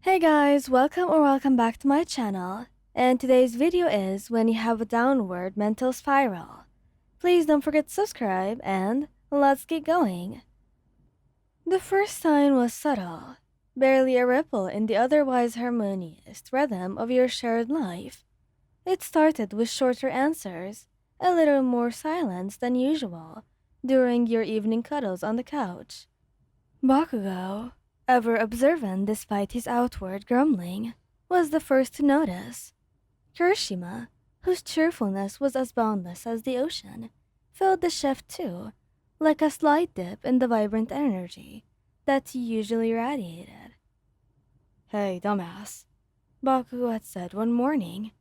Hey guys, welcome back to my channel. And today's video is when you have a downward mental spiral. Please don't forget to subscribe and let's get going. The first sign was subtle, barely a ripple in the otherwise harmonious rhythm of your shared life. It started with shorter answers, a little more silence than usual during your evening cuddles on the couch. Bakugo, ever observant despite his outward grumbling, was the first to notice. Kirishima, whose cheerfulness was as boundless as the ocean, felt the shift too, like a slight dip in the vibrant energy that he usually radiated. Hey, dumbass, Bakugo had said one morning,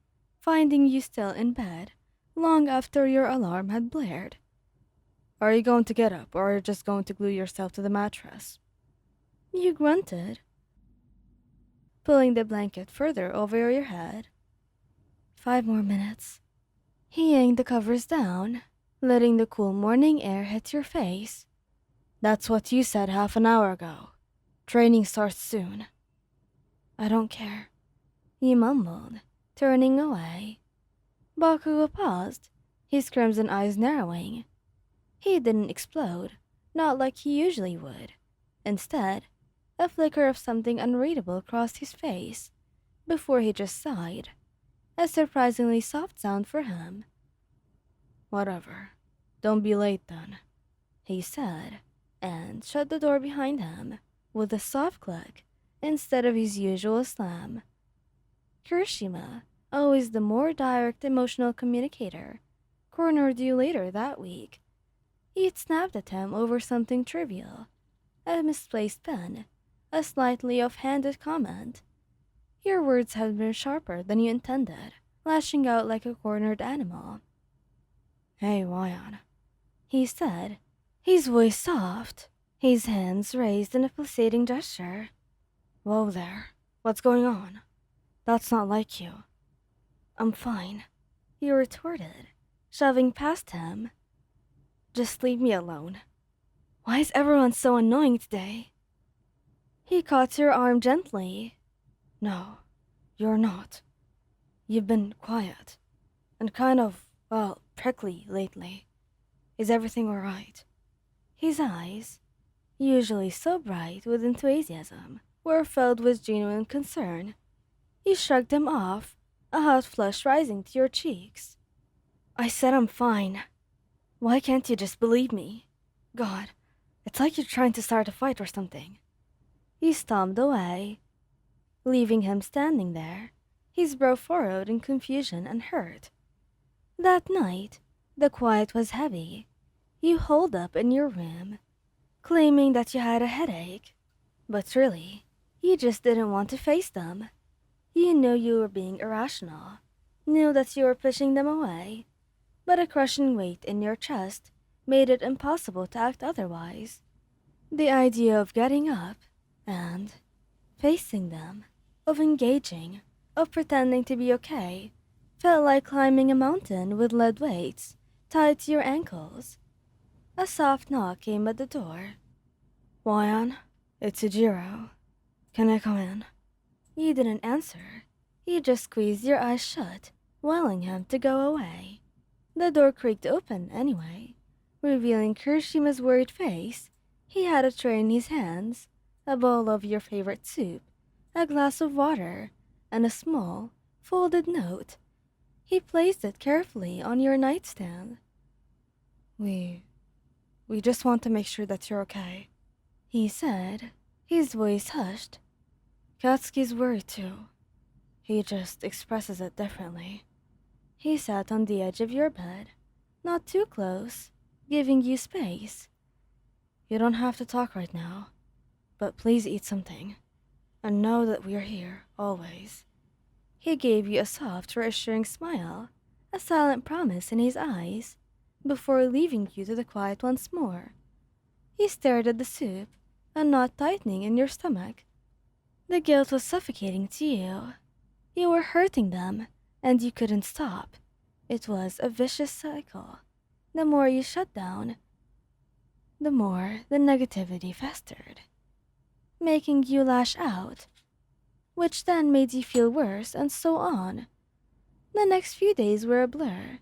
finding you still in bed long after your alarm had blared. Are you going to get up, or are you just going to glue yourself to the mattress? You grunted, pulling the blanket further over your head. 5 more minutes. He yanked the covers down, letting the cool morning air hit your face. That's what you said half an hour ago. Training starts soon. I don't care, he mumbled, turning away. Bakugo paused, his crimson eyes narrowing. He didn't explode, not like he usually would. Instead, a flicker of something unreadable crossed his face, before he just sighed, a surprisingly soft sound for him. Whatever. Don't be late then, he said, and shut the door behind him with a soft click instead of his usual slam. Kirishima, always the more direct emotional communicator, cornered you later that week. You'd snapped at him over something trivial, a misplaced pen, a slightly off-handed comment. Your words had been sharper than you intended, lashing out like a cornered animal. Hey, Ryan, he said, his voice soft, his hands raised in a placating gesture. Whoa there, what's going on? That's not like you. I'm fine, you retorted, shoving past him. Just leave me alone. Why is everyone so annoying today? He caught your arm gently. No, you're not. You've been quiet and kind of, prickly lately. Is everything alright? His eyes, usually so bright with enthusiasm, were filled with genuine concern. You shrugged him off, a hot flush rising to your cheeks. I said I'm fine. Why can't you just believe me? God, it's like you're trying to start a fight or something. He stomped away, leaving him standing there, his brow furrowed in confusion and hurt. That night, the quiet was heavy. You holed up in your room, claiming that you had a headache. But really, you just didn't want to face them. You knew you were being irrational, knew that you were pushing them away, but a crushing weight in your chest made it impossible to act otherwise. The idea of getting up and facing them, of engaging, of pretending to be okay, felt like climbing a mountain with lead weights tied to your ankles. A soft knock came at the door. Ryan, it's Ijiro. Can I come in? You didn't answer. You just squeezed your eyes shut, willing him to go away. The door creaked open anyway, revealing Kirishima's worried face. He had a tray in his hands, a bowl of your favorite soup, a glass of water, and a small, folded note. He placed it carefully on your nightstand. We just want to make sure that you're okay, he said, his voice hushed. Katsuki's worried too. He just expresses it differently. He sat on the edge of your bed, not too close, giving you space. You don't have to talk right now, but please eat something, and know that we're here, always. He gave you a soft, reassuring smile, a silent promise in his eyes, before leaving you to the quiet once more. He stared at the soup, a knot tightening in your stomach. The guilt was suffocating to you. You were hurting them, and you couldn't stop. It was a vicious cycle. The more you shut down, the more the negativity festered, making you lash out. which then made you feel worse, and so on. The next few days were a blur.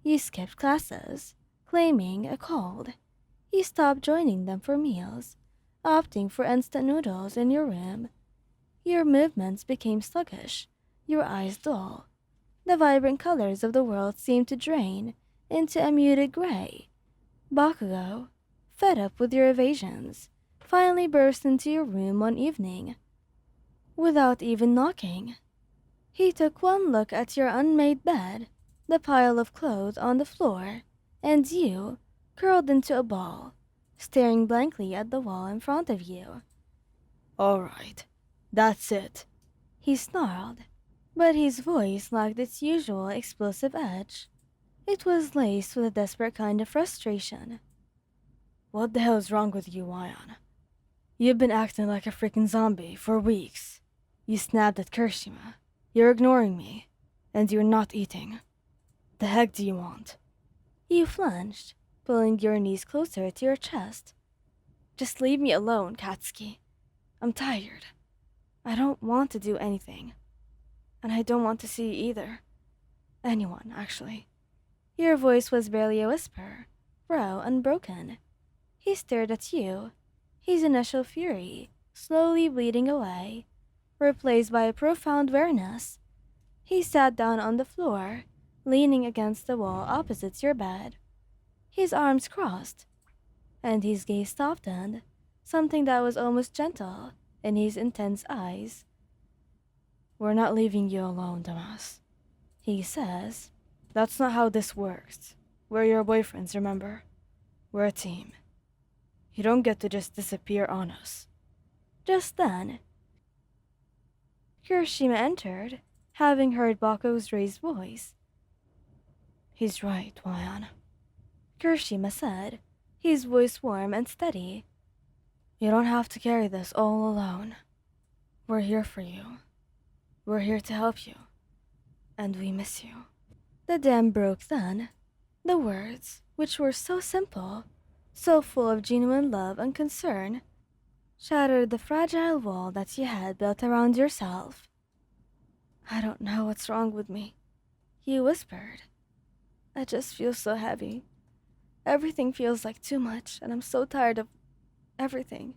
You skipped classes, claiming a cold. You stopped joining them for meals, opting for instant noodles in your room. Your movements became sluggish, your eyes dull. The vibrant colors of the world seemed to drain into a muted gray. Bakugo, fed up with your evasions, finally burst into your room one evening. Without even knocking, he took one look at your unmade bed, the pile of clothes on the floor, and you, curled into a ball, staring blankly at the wall in front of you. "All right, that's it," he snarled, but his voice lacked its usual explosive edge. It was laced with a desperate kind of frustration. "What the hell's wrong with you, Ion? You've been acting like a freaking zombie for weeks. You snapped at Kirishima. You're ignoring me. And you're not eating. The heck do you want?" You flinched, pulling your knees closer to your chest. "Just leave me alone, Katsuki. I'm tired. I don't want to do anything. And I don't want to see either. Anyone, actually." Your voice was barely a whisper, raw and broken. He stared at you, his initial fury slowly bleeding away, replaced by a profound weariness. He sat down on the floor, leaning against the wall opposite your bed, his arms crossed, and his gaze softened, something that was almost gentle in his intense eyes. "We're not leaving you alone, Damas," he says. "That's not how this works. We're your boyfriends, remember? We're a team. You don't get to just disappear on us." Just then, Kirishima entered, having heard Baku's raised voice. "He's right, Wayan," Kirishima said, his voice warm and steady. "You don't have to carry this all alone. We're here for you. We're here to help you. And we miss you." The dam broke then. The words, which were so simple, so full of genuine love and concern, shattered the fragile wall that you had built around yourself. "I don't know what's wrong with me," you whispered. "I just feel so heavy. Everything feels like too much, and I'm so tired of everything,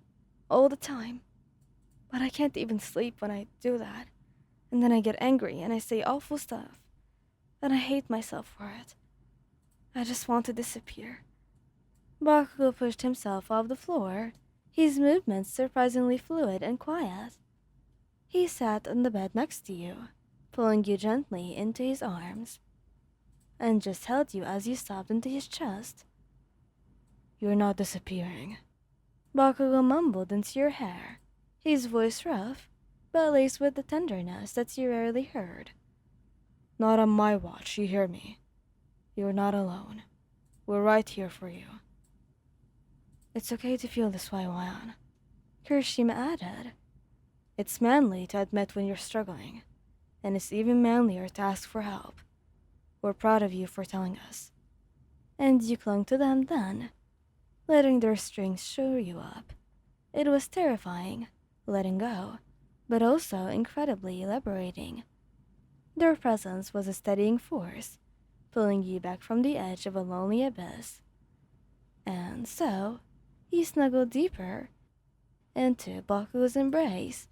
all the time. But I can't even sleep when I do that. And then I get angry and I say awful stuff. And I hate myself for it. I just want to disappear." Bakugo pushed himself off the floor, his movements surprisingly fluid and quiet. He sat on the bed next to you, pulling you gently into his arms, and just held you as you sobbed into his chest. "You're not disappearing," Bakugo mumbled into your hair, his voice rough, but laced with the tenderness that you rarely heard. "Not on my watch, you hear me? You're not alone. We're right here for you." "It's okay to feel this way, Wayan," Kirishima added. "It's manly to admit when you're struggling, and it's even manlier to ask for help. We're proud of you for telling us." And you clung to them then, letting their strings shore you up. It was terrifying, letting go, but also incredibly liberating. Their presence was a steadying force, pulling you back from the edge of a lonely abyss. And so, you snuggled deeper into Baku's embrace,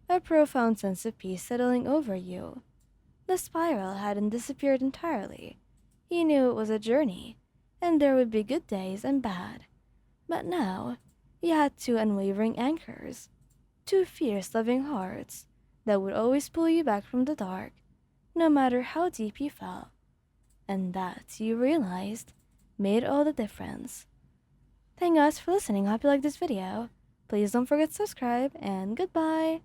a profound sense of peace settling over you. The spiral hadn't disappeared entirely. You knew it was a journey, and there would be good days and bad. But now, you had two unwavering anchors, two fierce, loving hearts that would always pull you back from the dark, no matter how deep you fell. And that, you realized, made all the difference. Thank you guys for listening. Hope you liked this video. Please don't forget to subscribe, and goodbye!